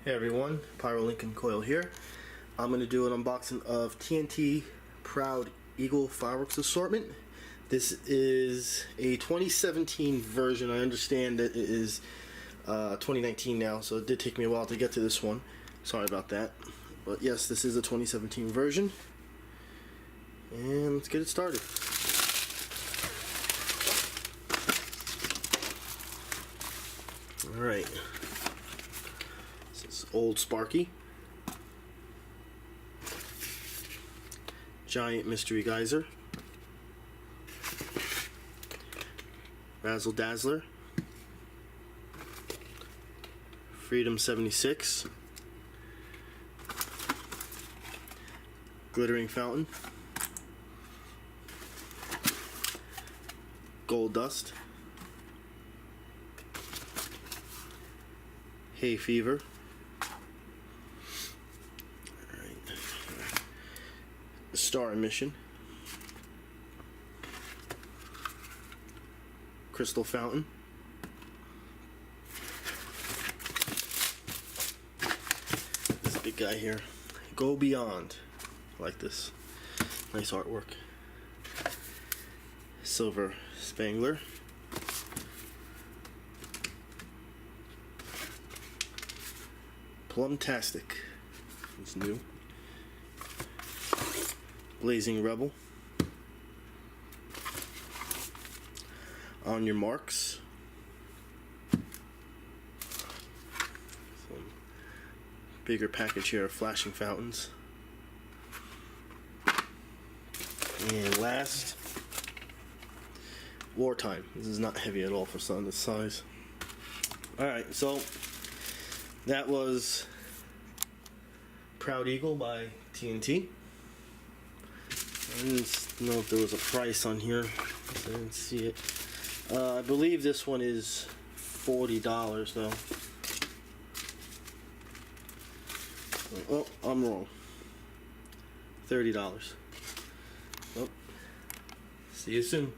Hey everyone, Pyro Lincoln Coil here. I'm going to do an unboxing of TNT Proud Eagle Fireworks Assortment. This is a 2017 version. I understand that it is 2019 now, so it did take me a while to get to this one. Sorry about that. But yes, this is a 2017 version. And let's get it started. Alright. Old Sparky, Giant Mystery Geyser, Razzle Dazzler, Freedom 76, Glittering Fountain, Gold Dust, Hay Fever, Star Emission, Crystal Fountain, this big guy here, Go Beyond, I like this, nice artwork, Silver Spangler, Plumtastic, it's new, Blazing Rebel, On Your Marks, some bigger package here of flashing fountains, and last, Wartime. This is not heavy at all for something this size. Alright, so that was Proud Eagle by TNT. I didn't know if there was a price on here. I didn't see it. I believe this one is $40 though. Oh, I'm wrong. $30. Oh, see you soon.